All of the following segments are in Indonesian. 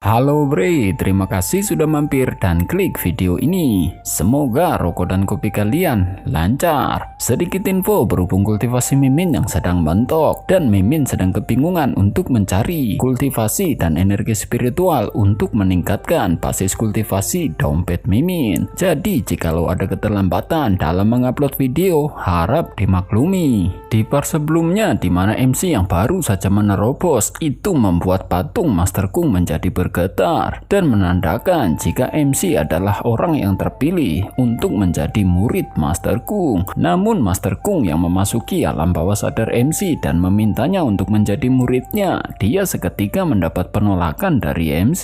Halo Bre, terima kasih sudah mampir dan klik video ini. Semoga rokok dan kopi kalian lancar. Sedikit info berhubung kultivasi Mimin yang sedang mentok dan Mimin sedang kebingungan untuk mencari kultivasi dan energi spiritual untuk meningkatkan basis kultivasi dompet Mimin. Jadi jikalau ada keterlambatan dalam mengupload video, harap dimaklumi. Di part sebelumnya di mana MC yang baru saja menerobos itu membuat patung Master Kung menjadi bergetar dan menandakan jika MC adalah orang yang terpilih untuk menjadi murid Master Kung. Namun Master Kung yang memasuki alam bawah sadar MC dan memintanya untuk menjadi muridnya, dia seketika mendapat penolakan dari MC.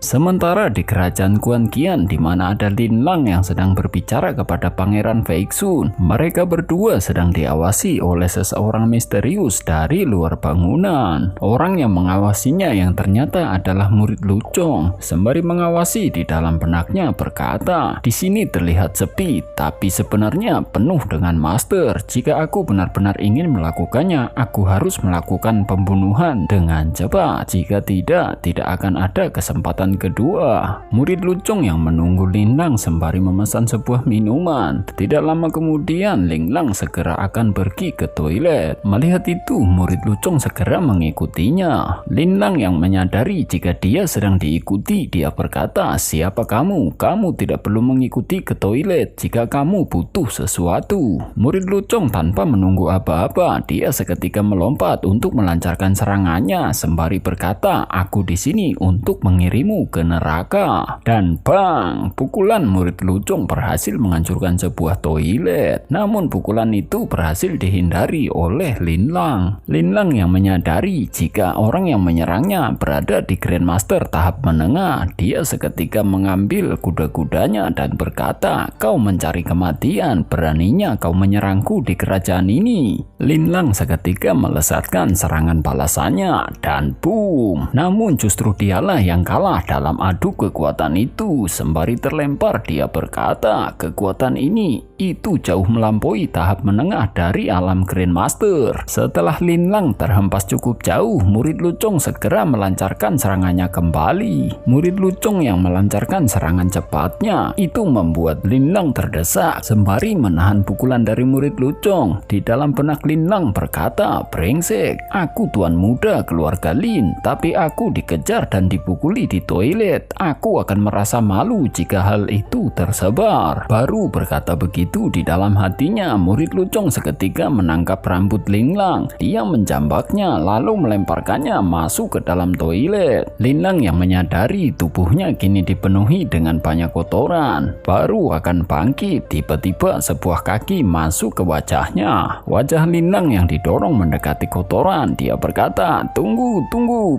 Sementara di kerajaan Kuan Kian di mana ada Lin Lang yang sedang berbicara kepada Pangeran Feixun, mereka berdua sedang diawasi oleh seseorang misterius dari luar bangunan. Orang yang mengawasinya yang ternyata adalah murid Lucong. Sembari mengawasi di dalam benaknya berkata, di sini terlihat sepi, tapi sebenarnya penuh dengan master. Jika aku benar-benar ingin melakukannya, aku harus melakukan pembunuhan dengan cepat. Jika tidak akan ada kesempatan kedua. Murid Lucong yang menunggu Lin Lang sembari memesan sebuah minuman. Tidak lama kemudian Lin Lang segera akan pergi ke toilet. Melihat itu, murid Lucong segera mengikutinya. Lin Lang yang menyadari jika dia sedang diikuti, dia berkata, siapa kamu? Kamu tidak perlu mengikuti ke toilet jika kamu butuh sesuatu. Murid Lucong tanpa menunggu apa-apa, dia seketika melompat untuk melancarkan serangannya sembari berkata, aku di sini untuk mengirimu ke neraka. Dan bang, pukulan murid Lucong berhasil menghancurkan sebuah toilet. Namun pukulan itu berhasil dihindari oleh Lin Lang. Lin Lang yang menyadari jika orang yang menyerangnya berada di Grandmaster tahap menengah, dia seketika mengambil kuda-kudanya dan berkata, kau mencari kematian, beraninya kau menyerangku di kerajaan ini. Lin Lang seketika melesatkan serangan balasannya dan boom. Namun justru dialah yang kalah dalam adu kekuatan itu. Sembari terlempar dia berkata, kekuatan ini itu jauh melampaui tahap menengah dari alam Grandmaster. Setelah Lin Lang terhempas cukup jauh, murid Lucong segera melancarkan serangannya kembali. Murid Lucong yang melancarkan serangan cepatnya itu membuat Lin Lang terdesak sembari menahan pukulan dari murid Lucong. Di dalam benak Lin Lang berkata, brengsek, aku tuan muda keluarga Lin, tapi aku dikejar dan dipukuli di toilet. Aku akan merasa malu jika hal itu tersebar. Baru berkata begitu, di dalam hatinya murid Lucong seketika menangkap rambut Lin Lang. Dia menjambaknya lalu melemparkannya masuk ke dalam toilet. Lin Lang yang menyadari tubuhnya kini dipenuhi dengan banyak kotoran, baru akan bangkit, tiba-tiba sebuah kaki masuk ke wajahnya. Wajah Lin Lang yang didorong mendekati kotoran. Dia berkata, tunggu,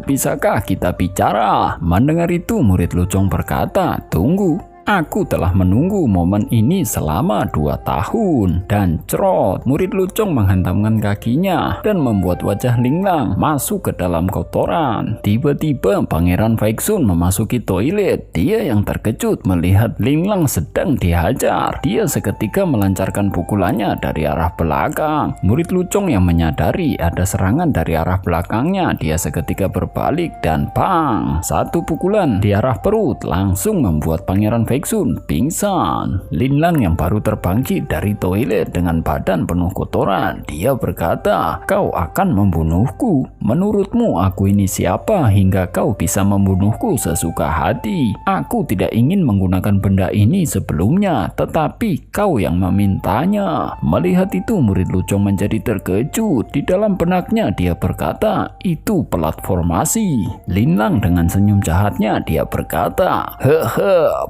bisakah kita bicara? Mendengar itu murid Lucong berkata, tunggu. Aku telah menunggu momen ini selama 2 tahun. Dan cerot, murid Lucong menghantamkan kakinya dan membuat wajah Lin Lang masuk ke dalam kotoran. Tiba-tiba Pangeran Feixun memasuki toilet. Dia yang terkejut melihat Lin Lang sedang dihajar. Dia seketika melancarkan pukulannya dari arah belakang. Murid Lucong yang menyadari ada serangan dari arah belakangnya, dia seketika berbalik dan bang, satu pukulan di arah perut langsung membuat Pangeran Feixun pingsan. Lin Lang yang baru terbangkit dari toilet dengan badan penuh kotoran, dia berkata, kau akan membunuhku. Menurutmu aku ini siapa hingga kau bisa membunuhku sesuka hati? Aku tidak ingin menggunakan benda ini sebelumnya, tetapi kau yang memintanya. Melihat itu murid Lucong menjadi terkejut. Di dalam benaknya dia berkata, itu platformasi. Lin Lang dengan senyum jahatnya dia berkata,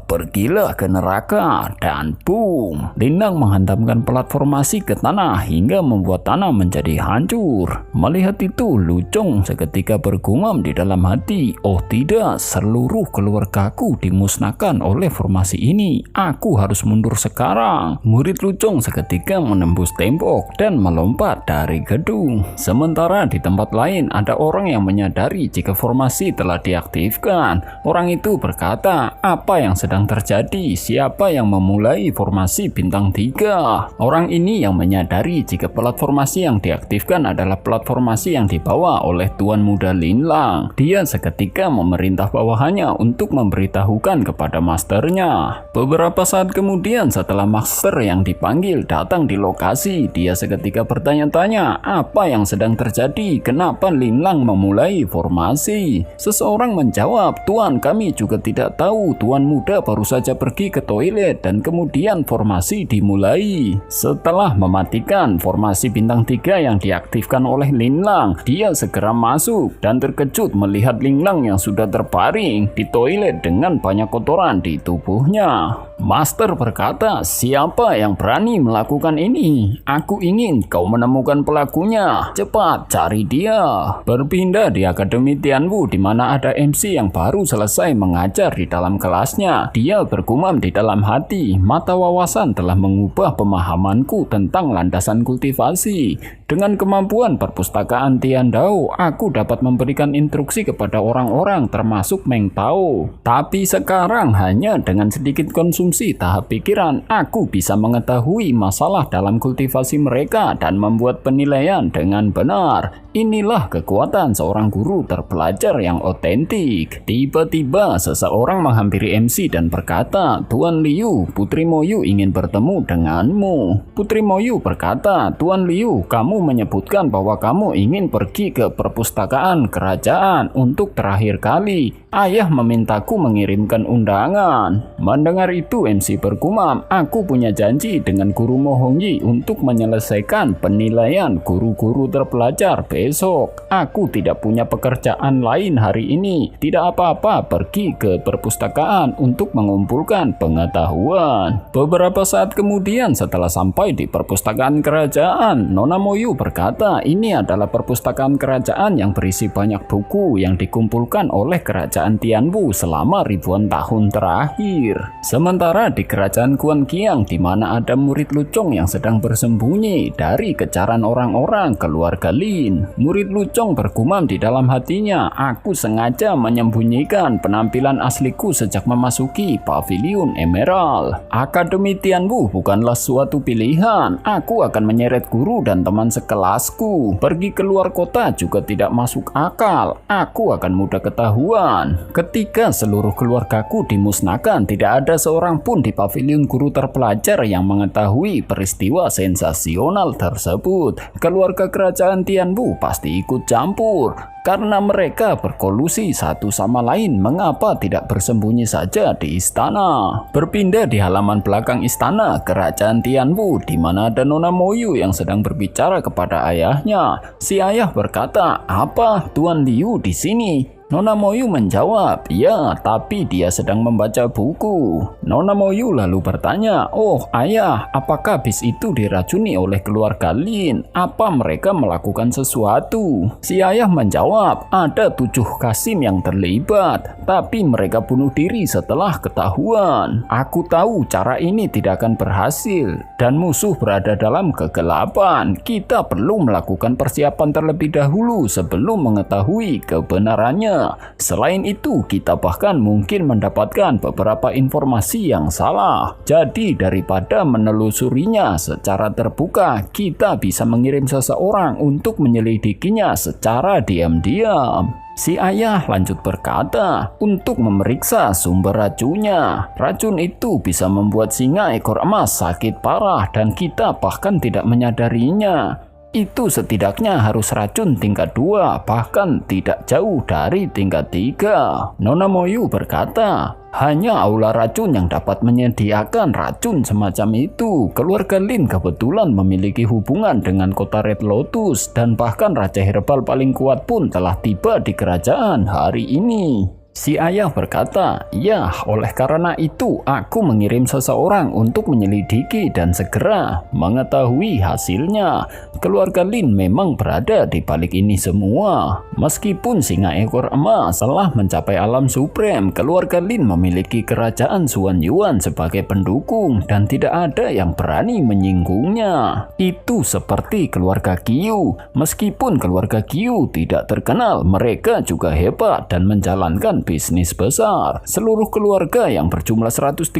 pergilah ke neraka. Dan boom, Lin Lang menghantamkan platformasi ke tanah hingga membuat tanah menjadi hancur. Melihat itu Lucong seketika bergumam di dalam hati, oh tidak, seluruh keluargaku dimusnahkan oleh formasi ini. Aku harus mundur sekarang. Murid Lucong seketika menembus tembok dan melompat dari gedung. Sementara di tempat lain ada orang yang menyadari jika formasi telah diaktifkan. Orang itu berkata, apa yang sedang terjadi terjadi? Siapa yang memulai formasi bintang 3? Orang ini yang menyadari jika plat formasi yang diaktifkan adalah plat formasi yang dibawa oleh Tuan Muda Linlang. Dia seketika memerintah bawahannya untuk memberitahukan kepada masternya. Beberapa saat kemudian setelah master yang dipanggil datang di lokasi, dia seketika bertanya-tanya apa yang sedang terjadi, kenapa Linlang memulai formasi. Seseorang menjawab, "Tuan, kami juga tidak tahu. Tuan Muda baru saja pergi ke toilet dan kemudian formasi dimulai." Setelah mematikan formasi bintang 3 yang diaktifkan oleh Linlang, dia segera masuk dan terkejut melihat Linlang yang sudah terbaring di toilet dengan banyak kotoran di tubuhnya. Master berkata, "Siapa yang berani melakukan ini? Aku ingin kau menemukan pelakunya. Cepat cari dia." Berpindah di Akademi Tianwu di mana ada MC yang baru selesai mengajar di dalam kelasnya. Dia bergumam di dalam hati, "Mata wawasan telah mengubah pemahamanku tentang landasan kultivasi. Dengan kemampuan perpustakaan Tiandao, aku dapat memberikan instruksi kepada orang-orang termasuk Meng Tao. Tapi sekarang hanya dengan sedikit konsumsi tahap pikiran, aku bisa mengetahui masalah dalam kultivasi mereka dan membuat penilaian dengan benar. Inilah kekuatan seorang guru terpelajar yang otentik." Tiba-tiba seseorang menghampiri MC dan berkata, "Tuan Liu, Putri Moyu ingin bertemu denganmu." Putri Moyu berkata, "Tuan Liu, kamu menyebutkan bahwa kamu ingin pergi ke perpustakaan kerajaan untuk terakhir kali. Ayah memintaku mengirimkan undangan." Mendengar itu MC bergumam, "Aku punya janji dengan Guru Mo Hongyi untuk menyelesaikan penilaian guru-guru terpelajar besok. Aku tidak punya pekerjaan lain hari ini. Tidak apa-apa pergi ke perpustakaan untuk mengumpulkan pengetahuan." Beberapa saat kemudian setelah sampai di perpustakaan kerajaan, Nona Moyu berkata, "Ini adalah perpustakaan kerajaan yang berisi banyak buku yang dikumpulkan oleh kerajaan Tianwu selama ribuan tahun terakhir." Sementara di kerajaan Guan Qiang, di mana ada murid Lucong yang sedang bersembunyi dari kejaran orang-orang keluarga Lin. Murid Lucong bergumam di dalam hatinya, "Aku sengaja menyembunyikan penampilan asliku sejak memasuki Pavilion Emerald. Akademi Tianwu bukanlah suatu pilihan. Aku akan menyeret guru dan teman sekelasku. Pergi keluar kota juga tidak masuk akal. Aku akan mudah ketahuan. Ketika seluruh keluargaku dimusnahkan, tidak ada seorang pun di pavilion guru terpelajar yang mengetahui peristiwa sensasional tersebut. Keluarga kerajaan Tianwu pasti ikut campur. Karena mereka berkolusi satu sama lain, mengapa tidak bersembunyi saja di istana?" Berpindah di halaman belakang istana kerajaan Tianwu, di mana ada Nona Moyu yang sedang berbicara kepada ayahnya. Si ayah berkata, "Apa Tuan Liu di sini?" Nona Moyu menjawab, "Ya, tapi dia sedang membaca buku." Nona Moyu lalu bertanya, "Oh ayah, apakah bis itu diracuni oleh keluarga Lin? Apa mereka melakukan sesuatu?" Si ayah menjawab, "Ada 7 Kasim yang terlibat, tapi mereka bunuh diri setelah ketahuan. Aku tahu cara ini tidak akan berhasil dan musuh berada dalam kegelapan. Kita perlu melakukan persiapan terlebih dahulu sebelum mengetahui kebenarannya. Selain itu, kita bahkan mungkin mendapatkan beberapa informasi yang salah. Jadi daripada menelusurinya secara terbuka, kita bisa mengirim seseorang untuk menyelidikinya secara diam-diam." Si ayah lanjut berkata, "Untuk memeriksa sumber racunnya. Racun itu bisa membuat singa ekor emas sakit parah dan kita bahkan tidak menyadarinya. Itu setidaknya harus racun tingkat 2, bahkan tidak jauh dari tingkat 3. Nona Moyu berkata, "Hanya aula racun yang dapat menyediakan racun semacam itu. Keluarga Lin kebetulan memiliki hubungan dengan kota Red Lotus dan bahkan raja herbal paling kuat pun telah tiba di kerajaan hari ini." Si ayah berkata, "Ya, oleh karena itu aku mengirim seseorang untuk menyelidiki dan segera mengetahui hasilnya. Keluarga Lin memang berada di balik ini semua. Meskipun singa ekor emas telah mencapai alam suprem, keluarga Lin memiliki kerajaan Xuan Yuan sebagai pendukung dan tidak ada yang berani menyinggungnya. Itu seperti keluarga Qiu. Meskipun keluarga Qiu tidak terkenal, mereka juga hebat dan menjalankan bisnis besar. Seluruh keluarga yang berjumlah 137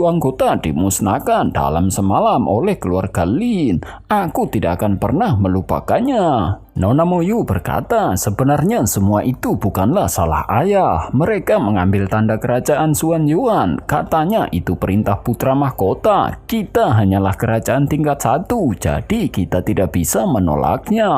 anggota dimusnahkan dalam semalam oleh keluarga Lin. Aku tidak akan pernah melupakannya. Nona Moyu berkata, sebenarnya semua itu bukanlah salah ayah. Mereka mengambil tanda kerajaan Xuan Yuan. Katanya itu perintah putra mahkota. Kita hanyalah kerajaan tingkat 1, jadi kita tidak bisa menolaknya.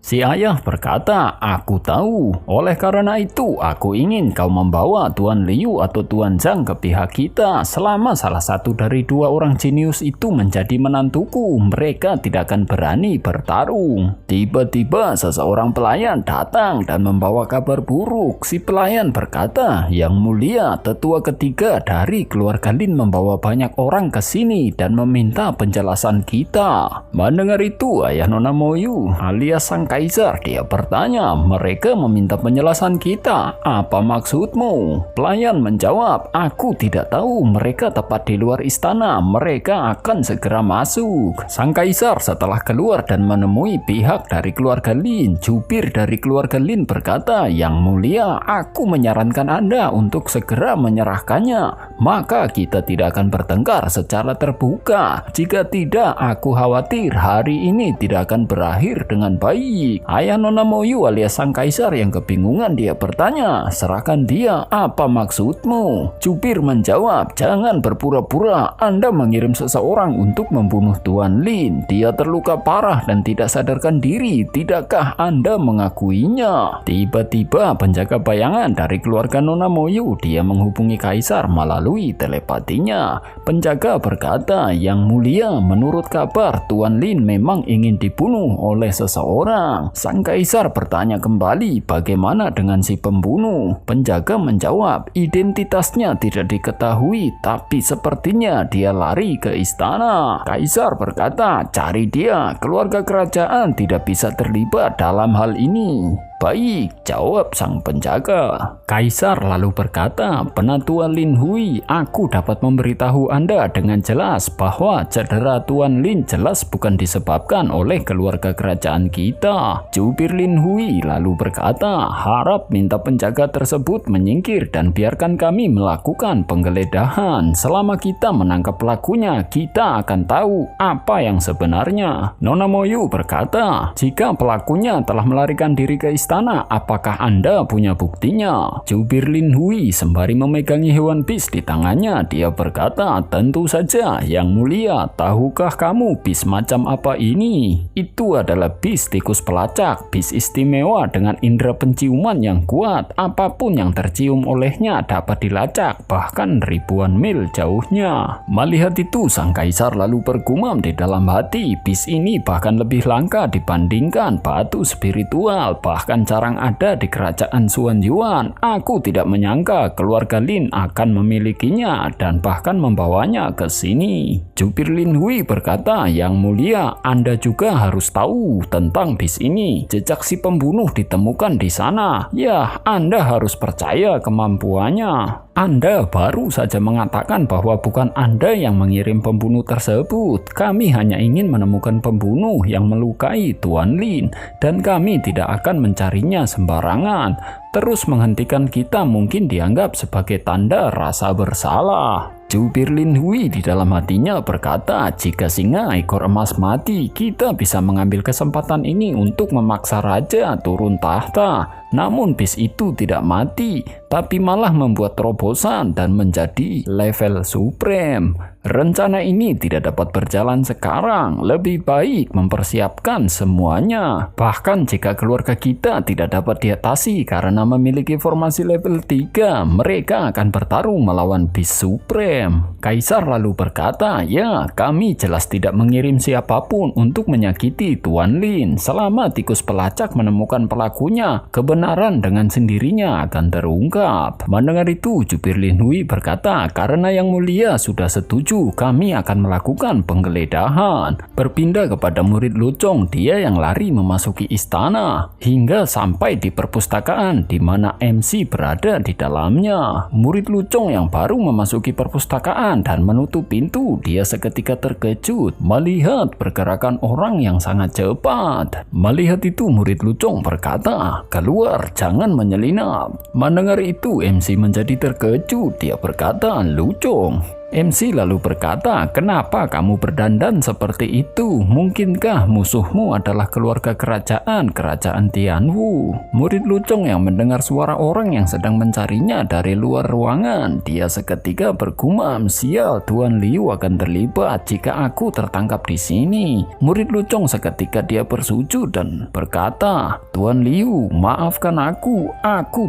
Si ayah berkata, aku tahu. Oleh karena itu, aku ingin kau membawa Tuan Liu atau Tuan Zhang ke pihak kita. Selama salah satu dari dua orang jenius itu menjadi menantuku, mereka tidak akan berani bertarung. Tiba-tiba seseorang pelayan datang dan membawa kabar buruk. Si pelayan berkata, Yang mulia, tetua ketiga dari keluarga Lin membawa banyak orang ke sini dan meminta penjelasan kita. Mendengar itu, ayah Nona Moyu alias sang kaisar, dia bertanya, mereka meminta penjelasan kita. Apa maksudmu? Pelayan menjawab, aku tidak tahu, mereka tepat di luar istana. Mereka akan segera masuk. Sang kaisar setelah keluar dan menemui pihak dari keluarga Lin, jubir dari keluarga Lin berkata, Yang mulia, aku menyarankan Anda untuk segera menyerahkannya. Maka kita tidak akan bertengkar secara terbuka. Jika tidak, aku khawatir hari ini tidak akan berakhir dengan baik. Ayah Nona Moyu alias sang kaisar yang kebingungan, dia bertanya, serahkan dia, apa maksudmu? Jubir menjawab, jangan berpura-pura, Anda mengirim seseorang untuk membunuh Tuan Lin. Dia terluka parah dan tidak sadarkan diri, tidakkah Anda mengakuinya? Tiba-tiba penjaga bayangan dari keluarga Nona Moyu, dia menghubungi kaisar melalui telepatinya. Penjaga berkata, Yang mulia, menurut kabar Tuan Lin memang ingin dibunuh oleh seseorang. Sang kaisar bertanya kembali, bagaimana dengan si pembunuh? Penjaga menjawab, identitasnya tidak diketahui, tapi sepertinya dia lari ke istana. Kaisar berkata, cari dia, keluarga kerajaan tidak bisa terlibat dalam hal ini. Baik, jawab sang penjaga. Kaisar lalu berkata, Penatua Lin Hui, aku dapat memberitahu Anda dengan jelas bahwa cedera Tuan Lin jelas bukan disebabkan oleh keluarga kerajaan kita. Jubir Lin Hui lalu berkata, harap minta penjaga tersebut menyingkir dan biarkan kami melakukan penggeledahan. Selama kita menangkap pelakunya, kita akan tahu apa yang sebenarnya. Nona Moyu berkata, jika pelakunya telah melarikan diri ke istana, apakah Anda punya buktinya? Jubir Lin Hui sembari memegangi hewan bis di tangannya, dia berkata, tentu saja, Yang mulia, tahukah kamu bis macam apa ini? Itu adalah bis tikus pelacak, bis istimewa dengan indera penciuman yang kuat. Apapun yang tercium olehnya dapat dilacak, bahkan ribuan mil jauhnya. Melihat itu, sang kaisar lalu bergumam di dalam hati, bis ini bahkan lebih langka dibandingkan batu spiritual, bahkan jarang ada di kerajaan Xuan Yuan. Aku tidak menyangka keluarga Lin akan memilikinya dan bahkan membawanya ke sini. Jubir Lin Hui berkata, Yang mulia, Anda juga harus tahu tentang bis ini. Jejak si pembunuh ditemukan di sana. Ya, Anda harus percaya kemampuannya. Anda baru saja mengatakan bahwa bukan Anda yang mengirim pembunuh tersebut. Kami hanya ingin menemukan pembunuh yang melukai Tuan Lin, dan kami tidak akan mencarinya sembarangan. Terus menghentikan kita mungkin dianggap sebagai tanda rasa bersalah. Jubir Lin Hui di dalam hatinya berkata, jika singa ekor emas mati, kita bisa mengambil kesempatan ini untuk memaksa raja turun tahta. Namun bis itu tidak mati, tapi malah membuat terobosan dan menjadi level supreme. Rencana ini tidak dapat berjalan sekarang, lebih baik mempersiapkan semuanya. Bahkan jika keluarga kita tidak dapat diatasi karena memiliki formasi level 3, mereka akan bertarung melawan bis supreme. Kaisar lalu berkata, ya, kami jelas tidak mengirim siapapun untuk menyakiti Tuan Lin. Selama tikus pelacak menemukan pelakunya, kebenaran dengan sendirinya akan terungkap. Mendengar itu, Jubir Lin Hui berkata, karena Yang Mulia sudah setuju, kami akan melakukan penggeledahan. Berpindah kepada murid Lucong, dia yang lari memasuki istana hingga sampai di perpustakaan di mana MC berada di dalamnya. Murid Lucong yang baru memasuki perpustakaan dan menutup pintu, dia seketika terkejut melihat pergerakan orang yang sangat cepat. Melihat itu, murid Lucong berkata, keluar keluar, jangan menyelinap. Mendengar itu, MC menjadi terkejut. Dia berkata, Lucong. MC lalu berkata, kenapa kamu berdandan seperti itu? Mungkinkah musuhmu adalah keluarga kerajaan Tianwu? Murid Lucong yang mendengar suara orang yang sedang mencarinya dari luar ruangan, dia seketika bergumam, sial, Tuan Liu akan terlibat jika aku tertangkap di sini. Murid Lucong seketika dia bersujud dan berkata, Tuan Liu, maafkan aku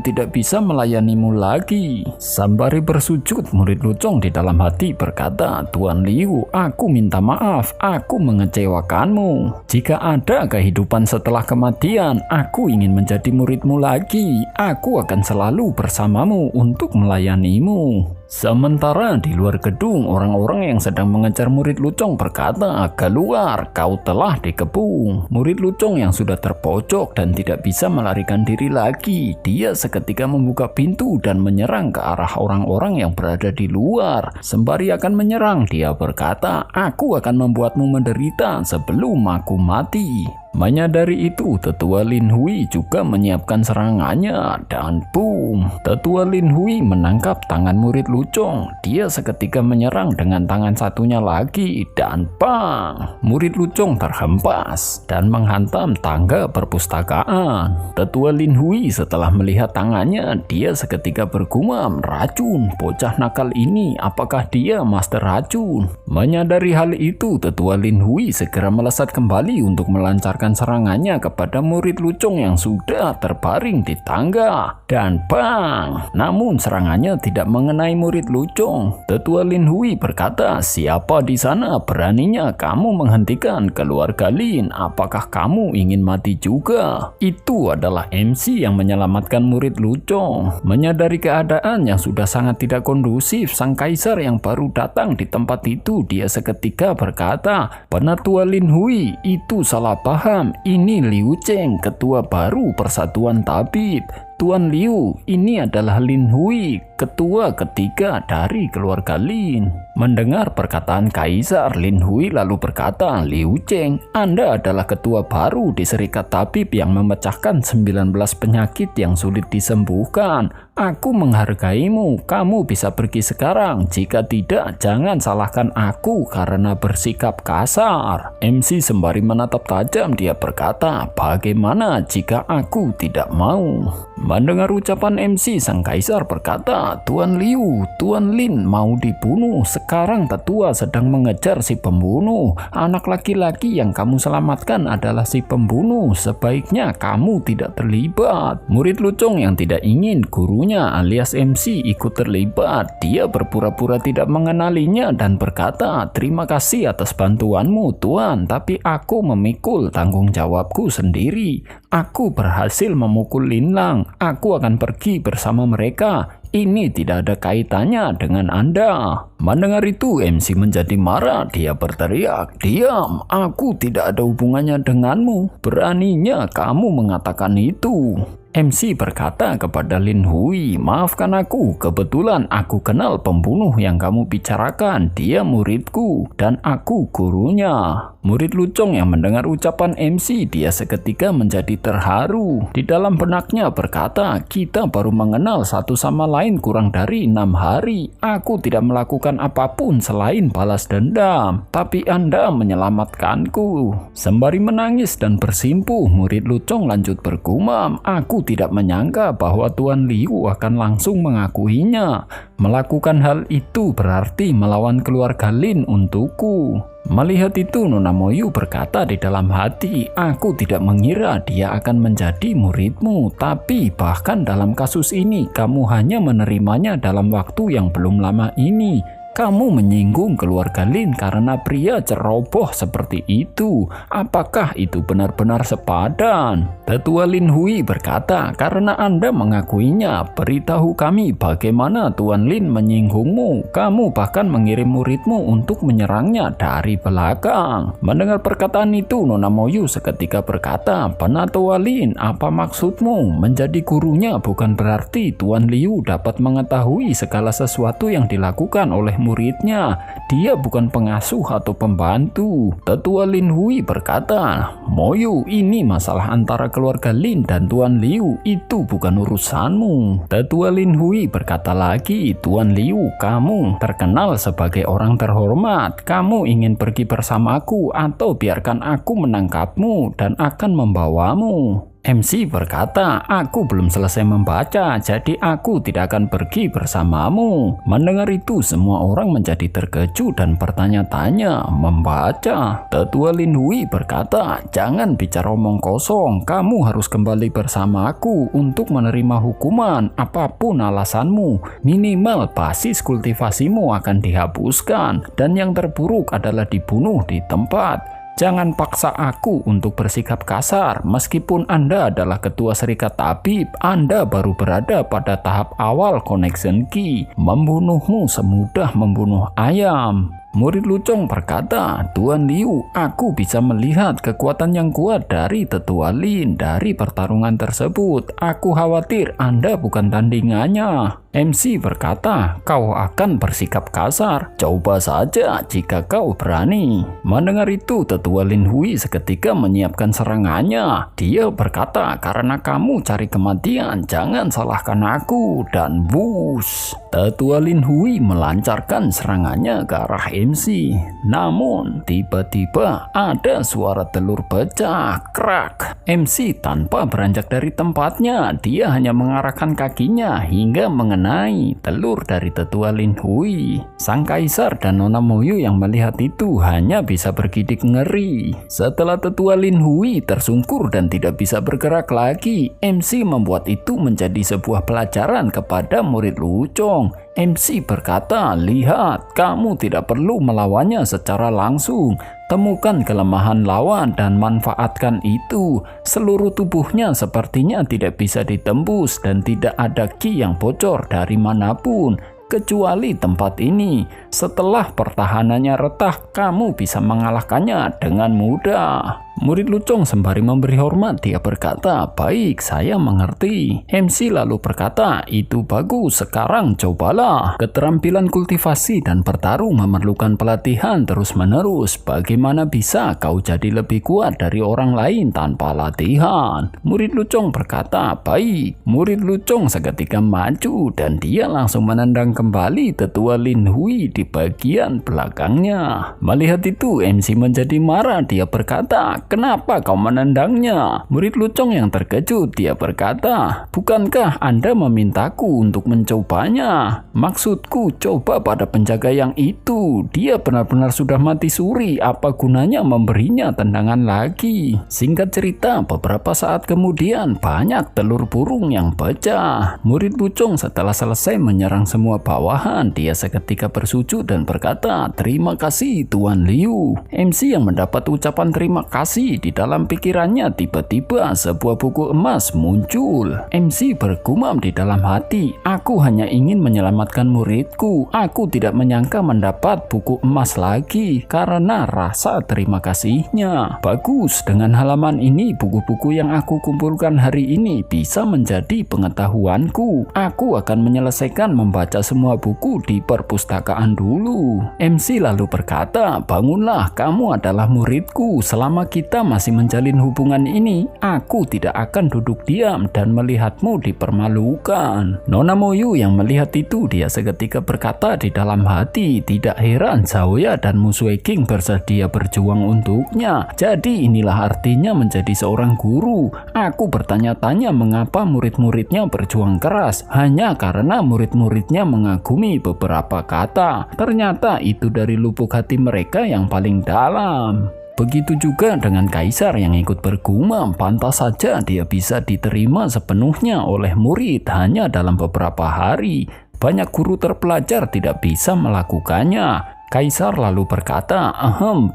tidak bisa melayanimu lagi. Sembari bersujud, murid Lucong di dalam hati berkata, Tuan Liu, aku minta maaf, aku mengecewakanmu. Jika ada kehidupan setelah kematian, aku ingin menjadi muridmu lagi. Aku akan selalu bersamamu untuk melayanimu. Sementara di luar gedung, orang-orang yang sedang mengejar murid Lucong berkata, keluar, kau telah dikepung. Murid Lucong yang sudah terpojok dan tidak bisa melarikan diri lagi, dia seketika membuka pintu dan menyerang ke arah orang-orang yang berada di luar. Sembari akan menyerang, dia berkata, aku akan membuatmu menderita sebelum aku mati. Menyadari itu, Tetua Lin Hui juga menyiapkan serangannya dan boom, Tetua Lin Hui menangkap tangan murid Lucong. Dia seketika menyerang dengan tangan satunya lagi dan bang, murid Lucong terhempas dan menghantam tangga perpustakaan. Tetua Lin Hui setelah melihat tangannya, dia seketika bergumam, racun, bocah nakal ini, apakah dia master racun? Menyadari hal itu, Tetua Lin Hui segera melesat kembali untuk melancarkan serangannya kepada murid Lucong yang sudah terbaring di tangga dan bang, namun serangannya tidak mengenai murid Lucong. Tetua Lin Hui berkata, siapa di sana beraninya kamu menghentikan keluarga Lin? Apakah kamu ingin mati juga? Itu adalah MC yang menyelamatkan murid Lucong. Menyadari keadaan yang sudah sangat tidak kondusif, sang kaisar yang baru datang di tempat itu, dia seketika berkata, Penatua Lin Hui, itu salah paham. Ini Liu Cheng, ketua baru Persatuan Tabib. Tuan Liu, ini adalah Lin Hui, ketua ketiga dari keluarga Lin. Mendengar perkataan kaisar, Lin Hui lalu berkata, Liu Cheng, Anda adalah ketua baru di Serikat Tabib yang memecahkan 19 penyakit yang sulit disembuhkan. Aku menghargaimu, kamu bisa pergi sekarang. Jika tidak, jangan salahkan aku karena bersikap kasar. MC sembari menatap tajam, dia berkata, bagaimana jika aku tidak mau? Mendengar ucapan MC, sang kaisar berkata, Tuan Liu, Tuan Lin mau dibunuh. Sekarang tetua sedang mengejar si pembunuh. Anak laki-laki yang kamu selamatkan adalah si pembunuh. Sebaiknya kamu tidak terlibat. Murid Lucong yang tidak ingin gurunya alias MC ikut terlibat, dia berpura-pura tidak mengenalinya dan berkata, terima kasih atas bantuanmu Tuan, tapi aku memikul tanggung jawabku sendiri. Aku berhasil memukul Lin Lang. Aku akan pergi bersama mereka. Ini tidak ada kaitannya dengan Anda. Mendengar itu, MC menjadi marah. Dia berteriak, diam, aku tidak ada hubungannya denganmu. Beraninya kamu mengatakan itu. MC berkata kepada Lin Hui, maafkan aku, kebetulan aku kenal pembunuh yang kamu bicarakan. Dia muridku dan aku gurunya. Murid Lucong yang mendengar ucapan MC, dia seketika menjadi terharu. Di dalam benaknya berkata, kita baru mengenal satu sama lain kurang dari 6 hari. Aku tidak melakukan apapun selain balas dendam, tapi Anda menyelamatkanku. Sembari menangis dan bersimpuh, murid Lucong lanjut bergumam, aku tidak menyangka bahwa Tuan Liu akan langsung mengakuinya. Melakukan hal itu berarti melawan keluarga Lin untukku. Melihat itu, Nona Moyu berkata di dalam hati, aku tidak mengira dia akan menjadi muridmu, tapi bahkan dalam kasus ini kamu hanya menerimanya dalam waktu yang belum lama ini. Kamu menyinggung keluarga Lin karena pria ceroboh seperti itu. Apakah itu benar-benar sepadan? Tetua Lin Hui berkata, karena Anda mengakuinya, beritahu kami bagaimana Tuan Lin menyinggungmu. Kamu bahkan mengirim muridmu untuk menyerangnya dari belakang. Mendengar perkataan itu, Nona Moyu seketika berkata, Penatua Lin, apa maksudmu? Menjadi gurunya bukan berarti Tuan Liu dapat mengetahui segala sesuatu yang dilakukan oleh muridnya. Dia bukan pengasuh atau pembantu. Tetua Lin Hui berkata, Moyu, ini masalah antara keluarga Lin dan Tuan Liu, itu bukan urusanmu. Tetua Lin Hui berkata lagi, Tuan Liu, kamu terkenal sebagai orang terhormat. Kamu ingin pergi bersamaku atau biarkan aku menangkapmu dan akan membawamu. MC berkata, aku belum selesai membaca, jadi aku tidak akan pergi bersamamu. Mendengar itu, semua orang menjadi terkejut dan bertanya-tanya, membaca. Tetua Lin Hui berkata, jangan bicara omong kosong, kamu harus kembali bersamaku untuk menerima hukuman, apapun alasanmu. Minimal basis kultivasimu akan dihapuskan, dan yang terburuk adalah dibunuh di tempat. Jangan paksa aku untuk bersikap kasar. Meskipun Anda adalah ketua serikat tabib, Anda baru berada pada tahap awal connection key. Membunuhmu semudah membunuh ayam. Murid Lucong berkata, Tuan Liu, aku bisa melihat kekuatan yang kuat dari Tetua Lin dari pertarungan tersebut. Aku khawatir Anda bukan tandingannya. MC berkata, kau akan bersikap kasar. Coba saja jika kau berani. Mendengar itu, Tetua Lin Hui seketika menyiapkan serangannya. Dia berkata, karena kamu cari kematian, jangan salahkan aku. Dan bus. Tetua Lin Hui melancarkan serangannya ke arah MC. Namun, tiba-tiba ada suara telur pecah. Krak. MC tanpa beranjak dari tempatnya, dia hanya mengarahkan kakinya hingga mengenai telur dari Tetua Lin Hui. Sang kaisar dan Nona Moyu yang melihat itu hanya bisa bergidik ngeri. Setelah Tetua Lin Hui tersungkur dan tidak bisa bergerak lagi, MC membuat itu menjadi sebuah pelajaran kepada murid Lucong. MC berkata, lihat, kamu tidak perlu melawannya secara langsung. Temukan kelemahan lawan dan manfaatkan itu. Seluruh tubuhnya sepertinya tidak bisa ditembus dan tidak ada ki yang bocor dari manapun, kecuali tempat ini. Setelah pertahanannya retak, kamu bisa mengalahkannya dengan mudah. Murid Lucong sembari memberi hormat, dia berkata, baik, saya mengerti. MC lalu berkata, itu bagus, sekarang cobalah. Keterampilan kultivasi dan bertarung memerlukan pelatihan terus-menerus. Bagaimana bisa kau jadi lebih kuat dari orang lain tanpa latihan? Murid Lucong berkata, baik. Murid Lucong seketika maju dan dia langsung menendang kembali Tetua Lin Hui di bagian belakangnya. Melihat itu, MC menjadi marah. Dia berkata, kenapa kau menendangnya? Murid Lucong yang terkejut, dia berkata, bukankah Anda memintaku untuk mencobanya? Maksudku coba pada penjaga yang itu. Dia benar-benar sudah mati suri. Apa gunanya memberinya tendangan lagi? Singkat cerita, beberapa saat kemudian banyak telur burung yang pecah. Murid Lucong setelah selesai menyerang semua bawahan, dia seketika bersujud dan berkata, terima kasih Tuan Liu. MC yang mendapat ucapan terima kasih, di dalam pikirannya tiba-tiba sebuah buku emas muncul. MC bergumam di dalam hati, aku hanya ingin menyelamatkan muridku. Aku tidak menyangka mendapat buku emas lagi karena rasa terima kasihnya. Bagus, dengan halaman ini buku-buku yang aku kumpulkan hari ini bisa menjadi pengetahuanku. Aku akan menyelesaikan membaca semua buku di perpustakaan dulu. MC lalu berkata, bangunlah, kamu adalah muridku. Selama kita masih menjalin hubungan ini, aku tidak akan duduk diam dan melihatmu dipermalukan. Nona Moyu yang melihat itu, dia seketika berkata di dalam hati, tidak heran Xiaoya dan Mu Suiqing bersedia berjuang untuknya. Jadi inilah artinya menjadi seorang guru. Aku bertanya-tanya mengapa murid-muridnya berjuang keras, hanya karena murid-muridnya mengagumi beberapa kata. Ternyata itu dari lubuk hati mereka yang paling dalam. Begitu juga dengan kaisar yang ikut bergumam, pantas saja dia bisa diterima sepenuhnya oleh murid hanya dalam beberapa hari. Banyak guru terpelajar tidak bisa melakukannya. Kaisar lalu berkata,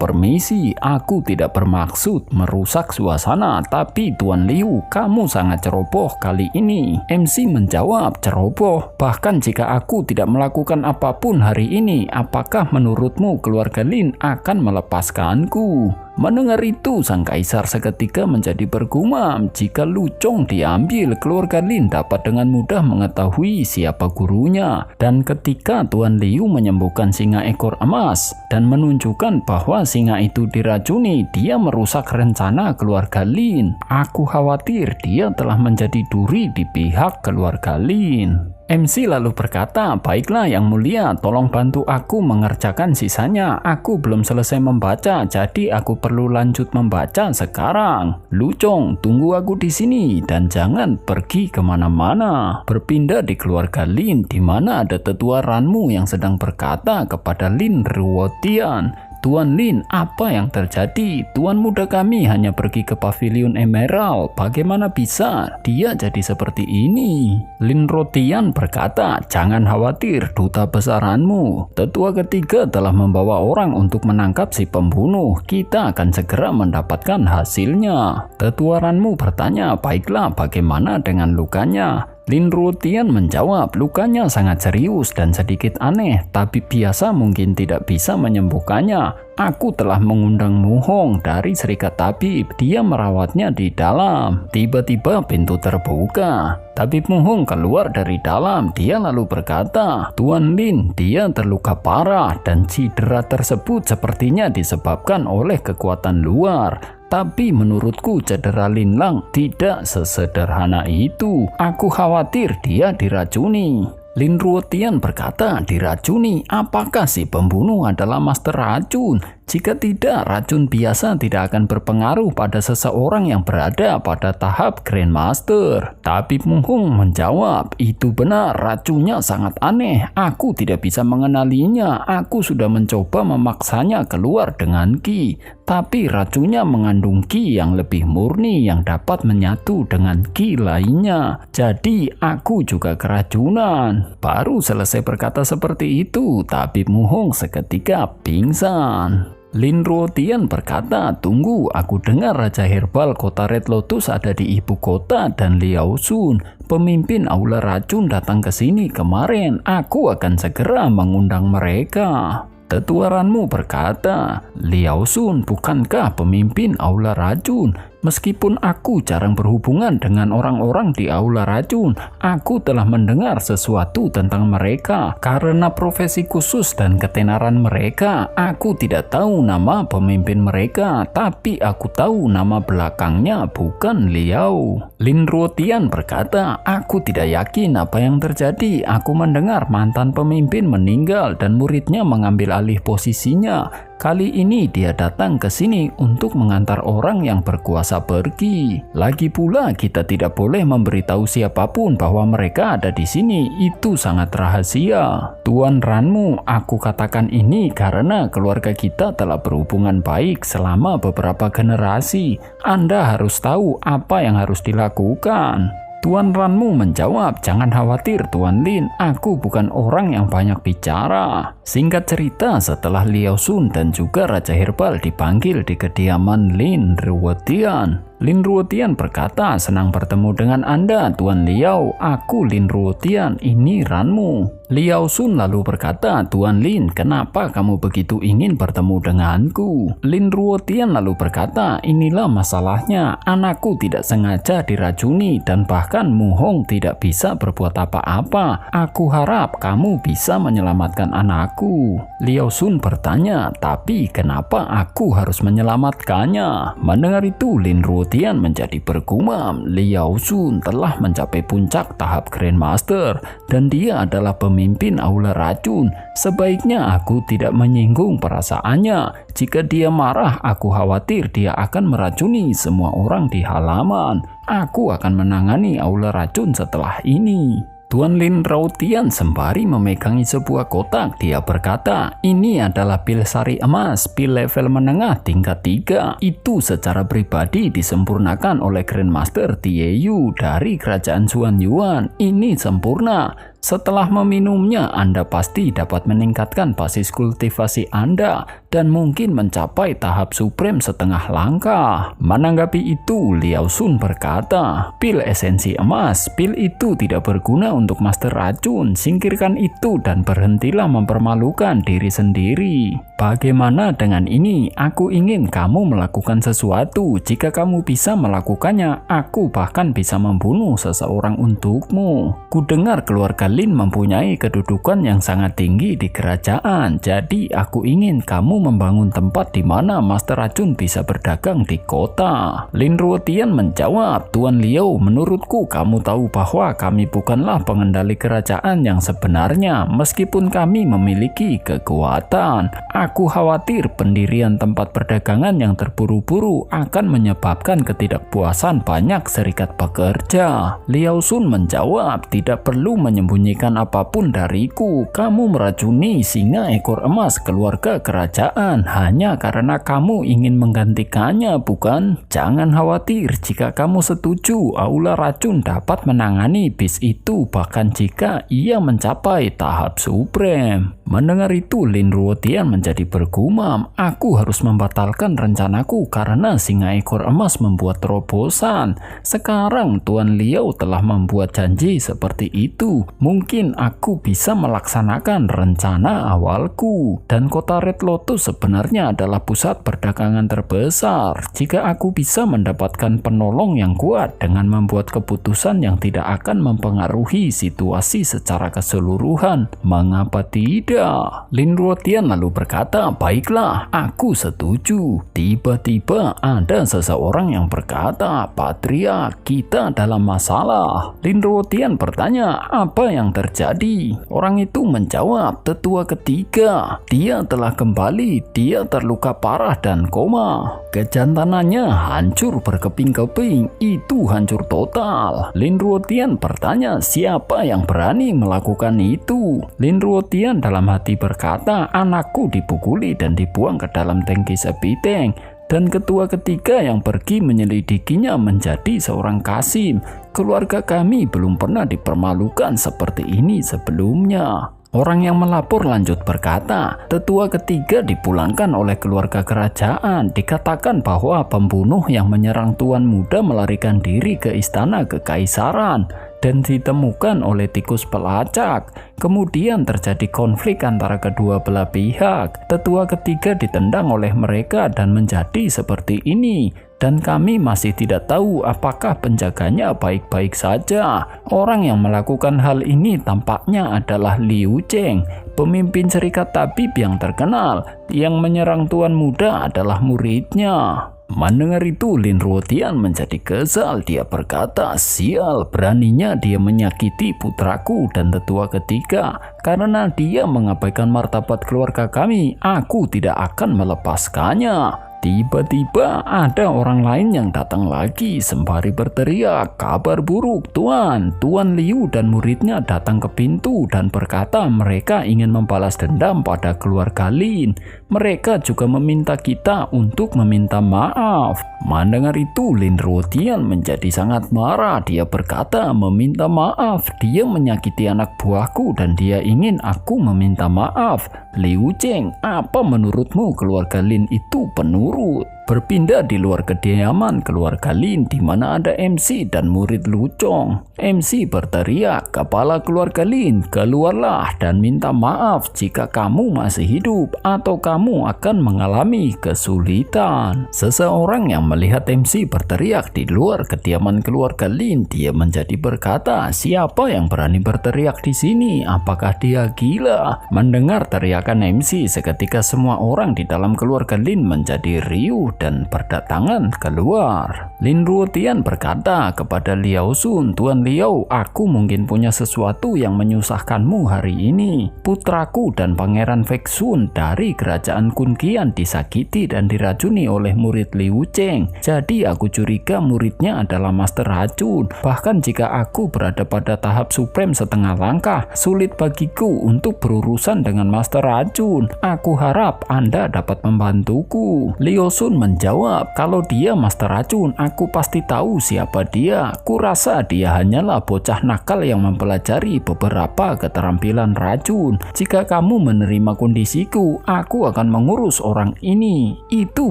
permisi, aku tidak bermaksud merusak suasana, tapi Tuan Liu, kamu sangat ceroboh kali ini. MC menjawab, ceroboh? Bahkan jika aku tidak melakukan apapun hari ini, apakah menurutmu keluarga Lin akan melepaskanku? Mendengar itu, sang kaisar seketika menjadi bergumam. Jika Lu Chong diambil, keluarga Lin dapat dengan mudah mengetahui siapa gurunya. Dan ketika Tuan Liu menyembuhkan singa ekor emas dan menunjukkan bahwa singa itu diracuni, dia merusak rencana keluarga Lin. Aku khawatir dia telah menjadi duri di pihak keluarga Lin. MC lalu berkata, baiklah yang mulia, tolong bantu aku mengerjakan sisanya. Aku belum selesai membaca, jadi aku perlu lanjut membaca sekarang. Lu Chong, tunggu aku di sini dan jangan pergi kemana-mana. Berpindah di keluarga Lin, di mana ada tetua Ranmu yang sedang berkata kepada Lin Ruotian, Tuan Lin, apa yang terjadi? Tuan muda kami hanya pergi ke pavilion Emerald. Bagaimana bisa dia jadi seperti ini? Lin Ruotian berkata, jangan khawatir, duta besaranmu. Tetua ketiga telah membawa orang untuk menangkap si pembunuh. Kita akan segera mendapatkan hasilnya. Tetua Ranmu bertanya, baiklah, bagaimana dengan lukanya? Lin Ruotian menjawab, lukanya sangat serius dan sedikit aneh, tapi biasa mungkin tidak bisa menyembuhkannya. Aku telah mengundang Mu Hong dari Serikat Tabib, dia merawatnya di dalam. Tiba-tiba pintu terbuka. Tabib Mu Hong keluar dari dalam, dia lalu berkata, Tuan Lin, dia terluka parah dan cedera tersebut sepertinya disebabkan oleh kekuatan luar. Tapi menurutku cedera Lin Lang tidak sesederhana itu. Aku khawatir dia diracuni. Lin Ruotian berkata, diracuni? Apakah si pembunuh adalah master racun? Jika tidak, racun biasa tidak akan berpengaruh pada seseorang yang berada pada tahap Grandmaster. Tapi Mu Hong menjawab, itu benar, racunnya sangat aneh. Aku tidak bisa mengenalinya. Aku sudah mencoba memaksanya keluar dengan Qi. Tapi racunnya mengandung Qi yang lebih murni yang dapat menyatu dengan Qi lainnya. Jadi aku juga keracunan. Baru selesai berkata seperti itu, Tabib Mu Hong seketika pingsan. Lin Ruotian berkata, tunggu, aku dengar Raja Herbal kota Red Lotus ada di ibu kota dan Liao Sun, pemimpin Aula Racun datang ke sini kemarin. Aku akan segera mengundang mereka. Tetua Ranmu berkata, Liao Sun bukankah pemimpin Aula Racun? Meskipun aku jarang berhubungan dengan orang-orang di Aula Racun, aku telah mendengar sesuatu tentang mereka. Karena profesi khusus dan ketenaran mereka, aku tidak tahu nama pemimpin mereka, tapi aku tahu nama belakangnya bukan Liao. Lin Ruotian berkata, aku tidak yakin apa yang terjadi. Aku mendengar mantan pemimpin meninggal dan muridnya mengambil alih posisinya. Kali ini dia datang ke sini untuk mengantar orang yang berkuasa pergi. Lagi pula kita tidak boleh memberitahu siapapun bahwa mereka ada di sini. Itu sangat rahasia. Tuan Ranmu, aku katakan ini karena keluarga kita telah berhubungan baik selama beberapa generasi. Anda harus tahu apa yang harus dilakukan. Tuan Ranmu menjawab, jangan khawatir Tuan Lin, aku bukan orang yang banyak bicara. Singkat cerita, setelah Liao Sun dan juga Raja Herbal dipanggil di kediaman Lin Ruotian, Lin Ruotian berkata, senang bertemu dengan Anda Tuan Liao, aku Lin Ruotian, ini Ranmu. Liao Sun lalu berkata, Tuan Lin, kenapa kamu begitu ingin bertemu denganku? Lin Ruotian lalu berkata, inilah masalahnya, anakku tidak sengaja diracuni dan bahkan Mu Hong tidak bisa berbuat apa-apa. Aku harap kamu bisa menyelamatkan anakku. Liao Sun bertanya, tapi kenapa aku harus menyelamatkannya? Mendengar itu, Lin Ruotian menjadi bergumam, Liao Sun telah mencapai puncak tahap Grandmaster dan dia adalah pemimpin Aula Racun. Sebaiknya aku tidak menyinggung perasaannya. Jika dia marah, aku khawatir dia akan meracuni semua orang di halaman. Aku akan menangani Aula Racun setelah ini. Tuan Lin Ruotian sembari memegangi sebuah kotak, dia berkata, ini adalah pil sari emas, pil level menengah tingkat 3. Itu secara pribadi disempurnakan oleh Grandmaster Tieyu dari kerajaan Xuan Yuan. Ini sempurna. Setelah meminumnya, Anda pasti dapat meningkatkan basis kultivasi Anda. dan mungkin mencapai tahap supreme setengah langkah. Menanggapi itu, Liao Sun berkata, pil esensi emas, pil itu tidak berguna untuk master racun. Singkirkan itu dan berhentilah mempermalukan diri sendiri. Bagaimana dengan ini? Aku ingin kamu melakukan sesuatu. Jika kamu bisa melakukannya, aku bahkan bisa membunuh seseorang untukmu. Kudengar keluarga Lin mempunyai kedudukan yang sangat tinggi di kerajaan. Jadi aku ingin kamu membangun tempat di mana master racun bisa berdagang di kota. Lin Ruotian menjawab, Tuan Liao, menurutku kamu tahu bahwa kami bukanlah pengendali kerajaan yang sebenarnya. Meskipun kami memiliki kekuatan, aku khawatir pendirian tempat perdagangan yang terburu-buru akan menyebabkan ketidakpuasan banyak serikat pekerja. Liao Sun menjawab, tidak perlu menyembunyikan apapun dariku. Kamu meracuni singa ekor emas keluarga kerajaan hanya karena kamu ingin menggantikannya, bukan? Jangan khawatir, jika kamu setuju, aula racun dapat menangani bis itu bahkan jika ia mencapai tahap supreme. Mendengar itu, Lin Ruotian menjadi bergumam, aku harus membatalkan rencanaku karena singa ekor emas membuat terobosan. Sekarang Tuan Liao telah membuat janji seperti itu. Mungkin aku bisa melaksanakan rencana awalku. Dan kota Red Lotus sebenarnya adalah pusat perdagangan terbesar. Jika aku bisa mendapatkan penolong yang kuat dengan membuat keputusan yang tidak akan mempengaruhi situasi secara keseluruhan, mengapa tidak? Lin Ruotian lalu berkata, baiklah, aku setuju. Tiba-tiba ada seseorang yang berkata, Patria, kita dalam masalah. Lin Ruotian bertanya, apa yang terjadi? Orang itu menjawab, tetua ketiga. Dia telah kembali, dia terluka parah dan koma. Kejantanannya hancur berkeping-keping, itu hancur total. Lin Ruotian bertanya, siapa yang berani melakukan itu? Lin Ruotian dalam hati berkata, anakku dipukuli dan dibuang ke dalam tangki sepiteng. Dan ketua ketiga yang pergi menyelidikinya menjadi seorang Kasim. Keluarga kami belum pernah dipermalukan seperti ini sebelumnya. Orang yang melapor lanjut berkata, tetua ketiga dipulangkan oleh keluarga kerajaan. Dikatakan bahwa pembunuh yang menyerang tuan muda melarikan diri ke istana kekaisaran dan ditemukan oleh tikus pelacak. Kemudian terjadi konflik antara kedua belah pihak. Tetua ketiga ditendang oleh mereka dan menjadi seperti ini. Dan kami masih tidak tahu apakah penjaganya baik-baik saja. Orang yang melakukan hal ini tampaknya adalah Liu Cheng, pemimpin serikat tabib yang terkenal. Yang menyerang tuan muda adalah muridnya. Mendengar itu, Lin Ruotian menjadi kesal. Dia berkata, sial, beraninya dia menyakiti putraku dan tetua ketiga. Karena dia mengabaikan martabat keluarga kami, aku tidak akan melepaskannya. Tiba-tiba ada orang lain yang datang lagi sembari berteriak, kabar buruk Tuan. Tuan Liu dan muridnya datang ke pintu dan berkata mereka ingin membalas dendam pada keluarga Lin. Mereka juga meminta kita untuk meminta maaf. Mendengar itu, Lin Ruotian menjadi sangat marah. Dia berkata, meminta maaf, dia menyakiti anak buahku dan dia ingin aku meminta maaf. Liu Cheng, apa menurutmu keluarga Lin itu penurut? Berpindah di luar kediaman keluarga Lin di mana ada MC dan murid Lu Chong. MC berteriak, kepala keluarga Lin, keluarlah dan minta maaf jika kamu masih hidup atau kamu akan mengalami kesulitan. Seseorang yang melihat MC berteriak di luar kediaman keluarga Lin, dia menjadi berkata, siapa yang berani berteriak di sini? Apakah dia gila? Mendengar teriakan MC, seketika semua orang di dalam keluarga Lin menjadi riuh dan berdatangan keluar. Lin Ruotian berkata kepada Liao Sun, Tuan Liao, aku mungkin punya sesuatu yang menyusahkanmu hari ini. Putraku dan Pangeran Feksun dari kerajaan Kunqian disakiti dan diracuni oleh murid Liu Cheng. Jadi aku curiga muridnya adalah master racun. Bahkan jika aku berada pada tahap supreme setengah langkah, sulit bagiku untuk berurusan dengan master racun. Aku harap Anda dapat membantuku. Liao Sun menjawab, kalau dia Master Racun, aku pasti tahu siapa dia. Kurasa dia hanyalah bocah nakal yang mempelajari beberapa keterampilan racun. Jika kamu menerima kondisiku, aku akan mengurus orang ini. Itu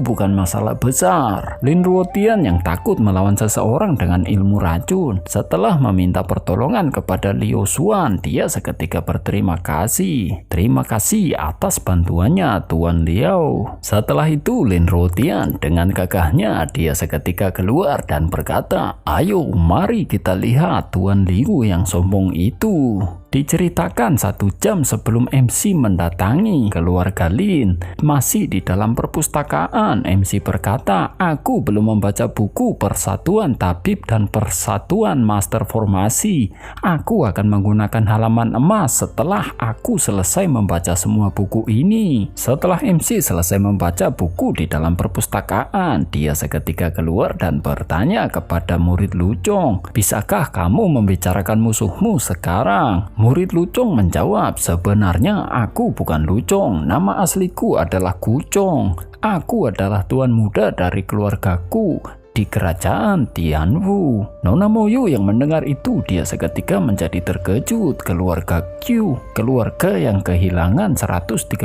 bukan masalah besar. Lin Ruotian yang takut melawan seseorang dengan ilmu racun. Setelah meminta pertolongan kepada Liu Xuan, dia seketika berterima kasih. Terima kasih atas bantuannya, Tuan Liao. Setelah itu Lin Ruotian dengan gagahnya dia seketika keluar dan berkata, ayo mari kita lihat Tuan Liu yang sombong itu. Diceritakan 1 jam sebelum MC mendatangi keluarga Lin. Masih di dalam perpustakaan, MC berkata, aku belum membaca buku Persatuan Tabib dan Persatuan Master Formasi. Aku akan menggunakan halaman emas setelah aku selesai membaca semua buku ini. Setelah MC selesai membaca buku di dalam perpustakaan, dia seketika keluar dan bertanya kepada murid Lucong, bisakah kamu membicarakan musuhmu sekarang? Murid Lucong menjawab, sebenarnya aku bukan Lucong, nama asliku adalah Gucong. Aku adalah tuan muda dari keluargaku di kerajaan Tianwu. Nona Moyu yang mendengar itu dia seketika menjadi terkejut. Keluarga Q, keluarga yang kehilangan 137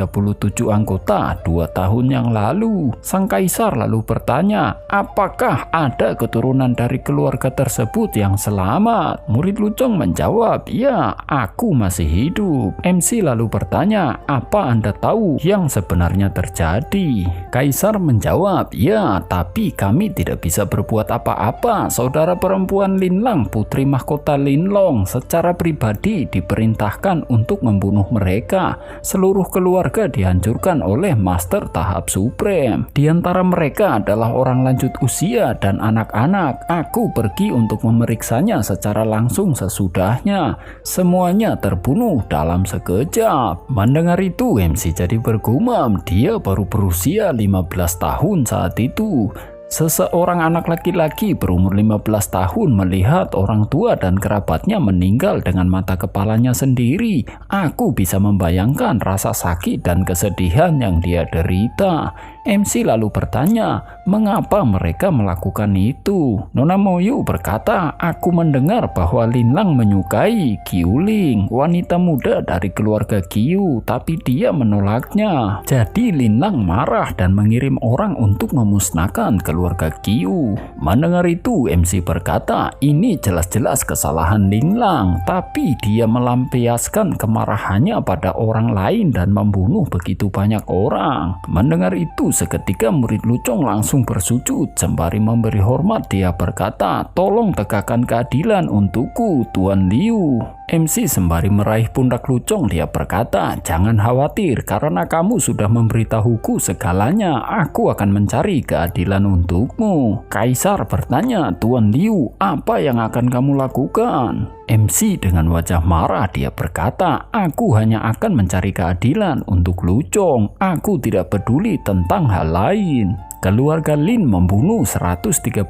anggota 2 tahun yang lalu. Sang kaisar lalu bertanya, apakah ada keturunan dari keluarga tersebut yang selamat? Murid Lucong menjawab, ya, aku masih hidup. MC lalu bertanya, apa Anda tahu yang sebenarnya terjadi? Kaisar menjawab, ya, tapi kami tidak bisa berbuat apa-apa. Saudara perempuan Linlang, putri mahkota Linlong, secara pribadi diperintahkan untuk membunuh mereka. Seluruh keluarga dihancurkan oleh Master Tahap Supreme. Di antara mereka adalah orang lanjut usia dan anak-anak. Aku pergi untuk memeriksanya secara langsung sesudahnya. Semuanya terbunuh dalam sekejap. Mendengar itu, MC jadi bergumam. Dia baru berusia 15 tahun saat itu. Seseorang anak laki-laki berumur 15 tahun melihat orang tua dan kerabatnya meninggal dengan mata kepalanya sendiri. Aku bisa membayangkan rasa sakit dan kesedihan yang dia derita. MC lalu bertanya, mengapa mereka melakukan itu? Nona Moyu berkata, aku mendengar bahwa Linlang menyukai Qiuling, wanita muda dari keluarga Qiu, tapi dia menolaknya. Jadi Linlang marah dan mengirim orang untuk memusnahkan keluarga Qiu. Mendengar itu, MC berkata, ini jelas-jelas kesalahan Linlang, tapi dia melampiaskan kemarahannya pada orang lain dan membunuh begitu banyak orang. Mendengar itu, seketika murid Lucong langsung bersujud sembari memberi hormat. Dia berkata, tolong tegakkan keadilan untukku, Tuan Liu. MC sembari meraih pundak Lucong, dia berkata, jangan khawatir karena kamu sudah memberitahuku segalanya. Aku akan mencari keadilan untukmu. Kaisar bertanya, Tuan Liu, apa yang akan kamu lakukan? MC dengan wajah marah dia berkata, aku hanya akan mencari keadilan untuk Lucong. Aku tidak peduli tentang hal lain. Keluarga Lin membunuh 137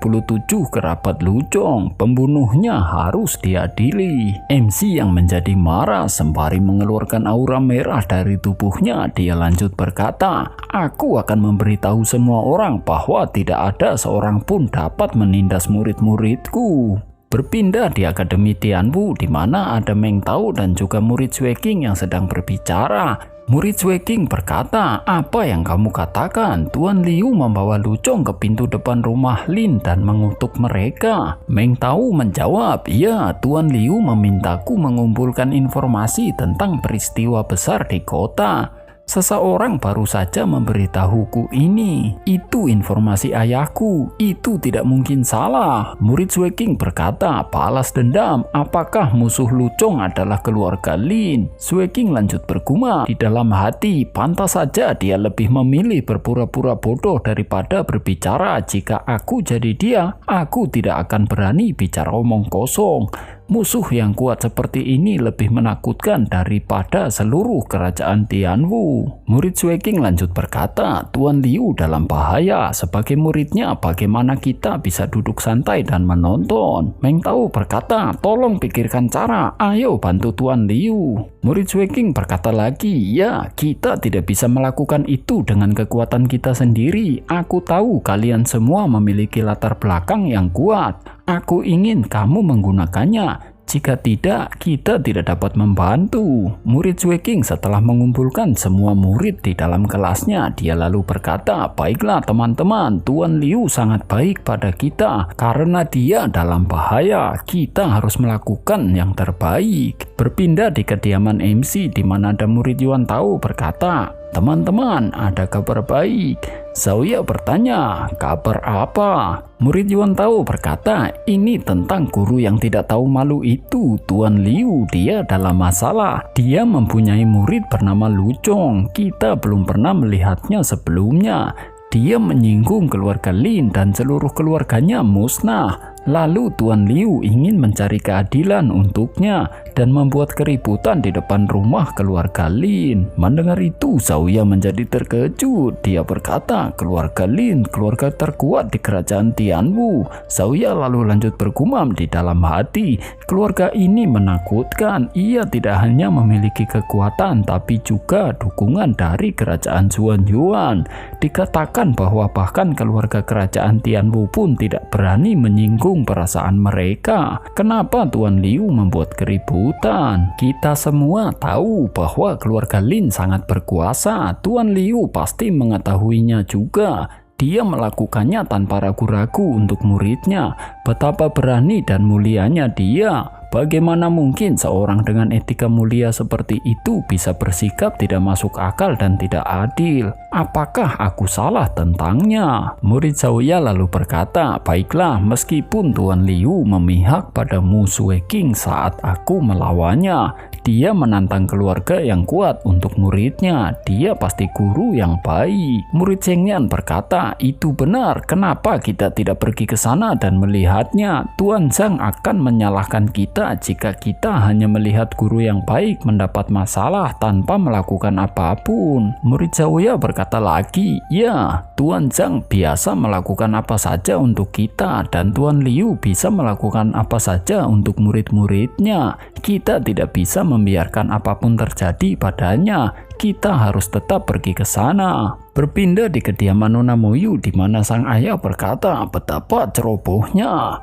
kerabat Lucong. Pembunuhnya harus diadili. MC yang menjadi marah sembari mengeluarkan aura merah dari tubuhnya, dia lanjut berkata, aku akan memberitahu semua orang bahwa tidak ada seorang pun dapat menindas murid-muridku. Berpindah di Akademi Tianwu di mana ada Meng Tao dan juga murid Sui King yang sedang berbicara. Murid Sui King berkata, apa yang kamu katakan? Tuan Liu membawa Lucong ke pintu depan rumah Lin dan mengutuk mereka. Meng Tao menjawab, ya, Tuan Liu memintaku mengumpulkan informasi tentang peristiwa besar di kota. Seseorang baru saja memberitahuku ini. Itu informasi ayahku. Itu tidak mungkin salah. Murid Sui King berkata, balas dendam. Apakah musuh Lucong adalah keluarga Lin? Sui King lanjut bergumam di dalam hati. Pantas saja dia lebih memilih berpura-pura bodoh daripada berbicara. Jika aku jadi dia, aku tidak akan berani bicara omong kosong. Musuh yang kuat seperti ini lebih menakutkan daripada seluruh kerajaan Tianwu. Murid Sueking lanjut berkata, Tuan Liu dalam bahaya. Sebagai muridnya, bagaimana kita bisa duduk santai dan menonton? Meng Tao berkata, tolong pikirkan cara, ayo bantu Tuan Liu. Murid Sueking berkata lagi, ya, kita tidak bisa melakukan itu dengan kekuatan kita sendiri. Aku tahu kalian semua memiliki latar belakang yang kuat. Aku ingin kamu menggunakannya. Jika tidak, kita tidak dapat membantu. Murid Sueking setelah mengumpulkan semua murid di dalam kelasnya, dia lalu berkata, baiklah teman-teman, Tuan Liu sangat baik pada kita. Karena dia dalam bahaya, kita harus melakukan yang terbaik. Berpindah di kediaman MC di mana ada murid Yuan Tao berkata, teman-teman, ada kabar baik. Xiaoya bertanya, kabar apa? Murid Yuan Tao berkata, ini tentang guru yang tidak tahu malu itu, Tuan Liu. Dia dalam masalah. Dia mempunyai murid bernama Lu Chong. Kita belum pernah melihatnya sebelumnya. Dia menyinggung keluarga Lin dan seluruh keluarganya musnah. Lalu Tuan Liu ingin mencari keadilan untuknya dan membuat keributan di depan rumah keluarga Lin. Mendengar itu, Xiaoya menjadi terkejut. Dia berkata, keluarga Lin, keluarga terkuat di kerajaan Tianwu. Xiaoya lalu lanjut bergumam di dalam hati, keluarga ini menakutkan. Ia tidak hanya memiliki kekuatan, tapi juga dukungan dari kerajaan Xuanyuan. Dikatakan bahwa bahkan keluarga kerajaan Tianwu pun tidak berani menyinggung perasaan mereka. Kenapa Tuan Liu membuat keributan? Kita semua tahu bahwa keluarga Lin sangat berkuasa. Tuan Liu pasti mengetahuinya juga. Dia melakukannya tanpa ragu-ragu untuk muridnya. Betapa berani dan mulianya dia. Bagaimana mungkin seorang dengan etika mulia seperti itu bisa bersikap tidak masuk akal dan tidak adil? Apakah aku salah tentangnya? Murid Xiaoya lalu berkata, baiklah, meskipun Tuan Liu memihak pada Mu Sueking saat aku melawannya, dia menantang keluarga yang kuat untuk muridnya. Dia pasti guru yang baik. Murid Zhengyan berkata, itu benar. Kenapa kita tidak pergi ke sana dan melihatnya? Tuan Zhang akan menyalahkan kita jika kita hanya melihat guru yang baik mendapat masalah tanpa melakukan apapun. Murid Xiaoya berkata lagi, ya, Tuan Zhang biasa melakukan apa saja untuk kita dan Tuan Liu bisa melakukan apa saja untuk murid-muridnya. Kita tidak bisa membiarkan apapun terjadi padanya. Kita harus tetap pergi ke sana. Berpindah di kediaman Nona Moyu di mana sang ayah berkata, betapa cerobohnya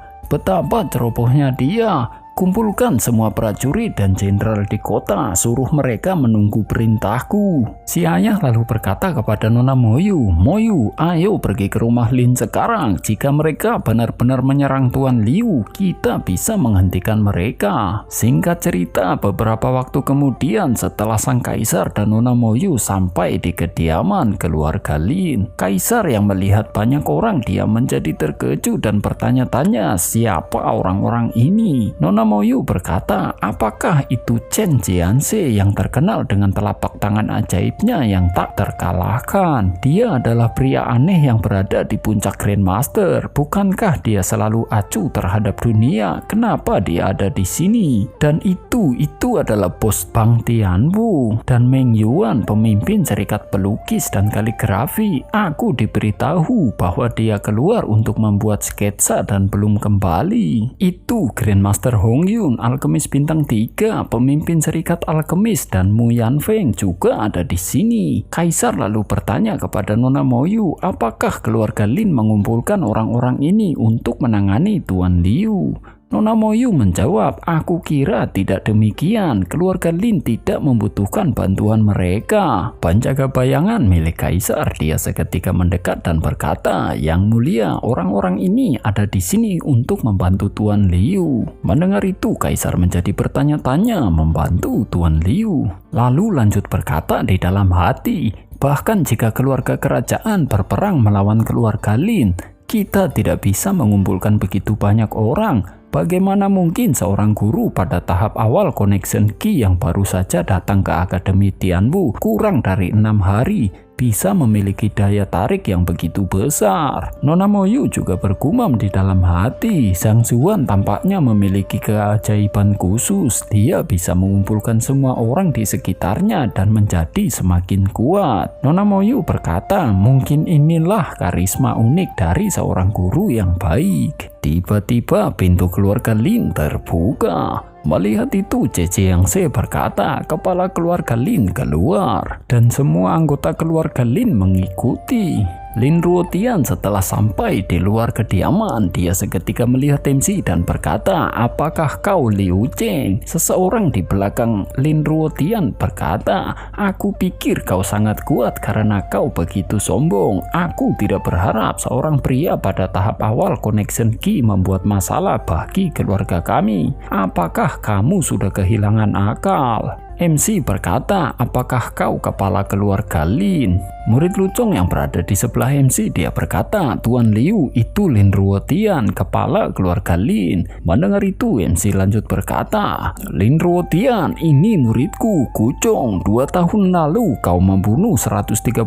dia. Kumpulkan semua prajurit dan jenderal di kota, suruh mereka menunggu perintahku. Si ayah lalu berkata kepada Nona Moyu, Moyu, ayo pergi ke rumah Lin sekarang. Jika mereka benar-benar menyerang Tuan Liu, kita bisa menghentikan mereka. Singkat cerita, beberapa waktu kemudian setelah sang kaisar dan Nona Moyu sampai di kediaman keluarga Lin, kaisar yang melihat banyak orang, dia menjadi terkejut dan bertanya-tanya, siapa orang-orang ini? Nona Moyu berkata, apakah itu Chen Jianze yang terkenal dengan telapak tangan ajaibnya yang tak terkalahkan? Dia adalah pria aneh yang berada di puncak Grandmaster. Bukankah dia selalu acuh terhadap dunia? Kenapa dia ada di sini? Dan itu adalah bos Bang Tianwu dan Meng Yuan, pemimpin serikat pelukis dan kaligrafi. Aku diberitahu bahwa dia keluar untuk membuat sketsa dan belum kembali. Itu Grandmaster Hong Yun, alkemis bintang 3, pemimpin serikat alkemis, dan Mu Yanfeng juga ada di sini. Kaisar lalu bertanya kepada Nona Moyu, apakah keluarga Lin mengumpulkan orang-orang ini untuk menangani Tuan Liu? Nona Moyu menjawab, aku kira tidak demikian. Keluarga Lin tidak membutuhkan bantuan mereka. Pancaga bayangan milik kaisar, dia seketika mendekat dan berkata, yang mulia, orang-orang ini ada di sini untuk membantu Tuan Liu. Mendengar itu, kaisar menjadi bertanya-tanya, membantu Tuan Liu. Lalu lanjut berkata di dalam hati, bahkan jika keluarga kerajaan berperang melawan keluarga Lin, kita tidak bisa mengumpulkan begitu banyak orang. Bagaimana mungkin seorang guru pada tahap awal Connection Key yang baru saja datang ke Akademi Tianwu kurang dari 6 hari bisa memiliki daya tarik yang begitu besar. Nona Moyu juga bergumam di dalam hati, Sang Zuan tampaknya memiliki keajaiban khusus. Dia bisa mengumpulkan semua orang di sekitarnya dan menjadi semakin kuat. Nona Moyu berkata, mungkin inilah karisma unik dari seorang guru yang baik. Tiba-tiba pintu keluarga Lin terbuka. Melihat itu, Cece Yang Se berkata, kepala keluarga Lin keluar dan semua anggota keluarga Lin mengikuti. Lin Ruotian setelah sampai di luar kediaman, dia seketika melihat MC dan berkata, apakah kau Liu Cheng? Seseorang di belakang Lin Ruotian berkata, aku pikir kau sangat kuat karena kau begitu sombong. Aku tidak berharap seorang pria pada tahap awal connection key membuat masalah bagi keluarga kami. Apakah kamu sudah kehilangan akal? MC berkata, apakah kau kepala keluarga Lin? Murid Lucong yang berada di sebelah MC, dia berkata, Tuan Liu, itu Lin Ruotian, kepala keluarga Lin. Mendengar itu, MC lanjut berkata, Lin Ruotian, ini muridku, Gucong. 2 tahun lalu kau membunuh 137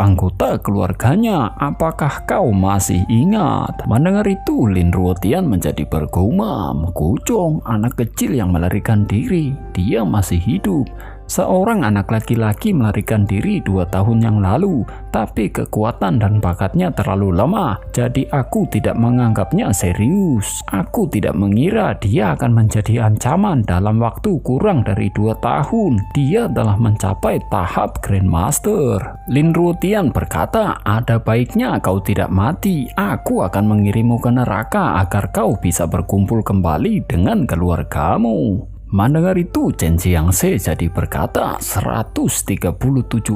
anggota keluarganya. Apakah kau masih ingat? Mendengar itu, Lin Ruotian menjadi bergumam, Gucong, anak kecil yang melarikan diri. Dia masih hidup. Seorang anak laki-laki melarikan diri 2 tahun yang lalu, tapi kekuatan dan bakatnya terlalu lemah, jadi aku tidak menganggapnya serius. Aku tidak mengira dia akan menjadi ancaman dalam waktu kurang dari 2 tahun. Dia telah mencapai tahap Grandmaster. Lin Ruotian berkata, ada baiknya kau tidak mati. Aku akan mengirimmu ke neraka agar kau bisa berkumpul kembali dengan keluargamu. Mendengar itu, Chen Xiangse jadi berkata, 137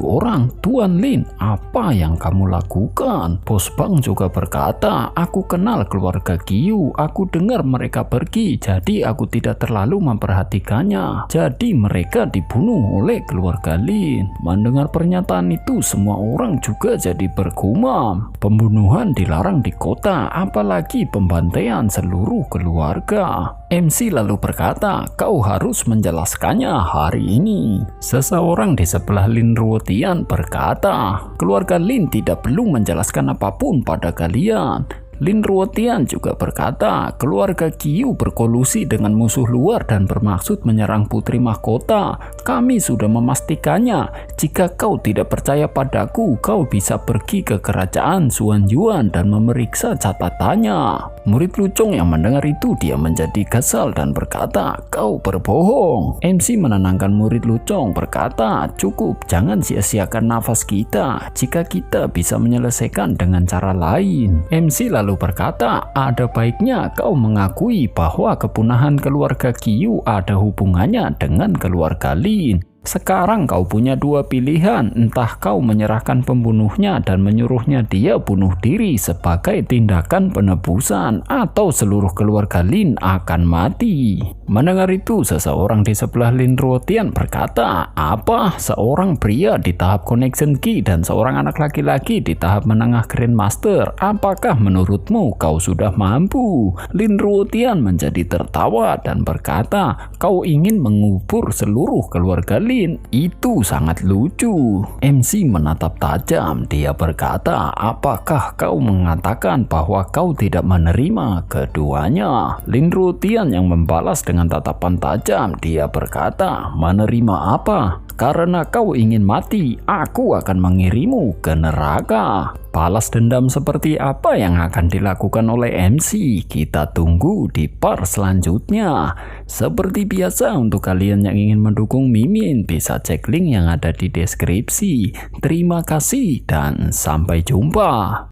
orang, Tuan Lin, apa yang kamu lakukan? Bos Bang juga berkata, aku kenal keluarga Qiu, aku dengar mereka pergi, jadi aku tidak terlalu memperhatikannya. Jadi mereka dibunuh oleh keluarga Lin. Mendengar pernyataan itu, semua orang juga jadi bergumam. Pembunuhan dilarang di kota, apalagi pembantaian seluruh keluarga. MC lalu berkata, kau harus menjelaskannya hari ini. Seseorang di sebelah Lin Ruotian berkata, keluarga Lin tidak perlu menjelaskan apapun pada kalian. Lin Ruotian juga berkata, keluarga Qiu berkolusi dengan musuh luar dan bermaksud menyerang putri mahkota. Kami sudah memastikannya. Jika kau tidak percaya padaku, kau bisa pergi ke kerajaan Xuanyuan dan memeriksa catatannya. Murid Lucong yang mendengar itu, dia menjadi kesal dan berkata, kau berbohong. MC menenangkan murid Lucong berkata, cukup, jangan sia-siakan nafas kita jika kita bisa menyelesaikan dengan cara lain. MC lalu berkata, ada baiknya kau mengakui bahwa kepunahan keluarga Qiu ada hubungannya dengan keluarga Lin. Sekarang kau punya 2 pilihan, entah kau menyerahkan pembunuhnya dan menyuruhnya dia bunuh diri sebagai tindakan penebusan, atau seluruh keluarga Lin akan mati. Mendengar itu, seseorang di sebelah Lin Ruotian berkata, apa? Seorang pria di tahap connection key dan seorang anak laki-laki di tahap menengah Grandmaster. Apakah menurutmu kau sudah mampu? Lin Ruotian menjadi tertawa dan berkata, kau ingin mengubur seluruh keluarga Lin? Itu sangat lucu. MC menatap tajam. Dia berkata, apakah kau mengatakan bahwa kau tidak menerima keduanya? Lin Ruotian yang membalas dengan tatapan tajam. Dia berkata, menerima apa? Karena kau ingin mati, aku akan mengirimmu ke neraka. Balas dendam seperti apa yang akan dilakukan oleh MC? Kita tunggu di part selanjutnya. Seperti biasa, untuk kalian yang ingin mendukung Mimin, bisa cek link yang ada di deskripsi. Terima kasih dan sampai jumpa.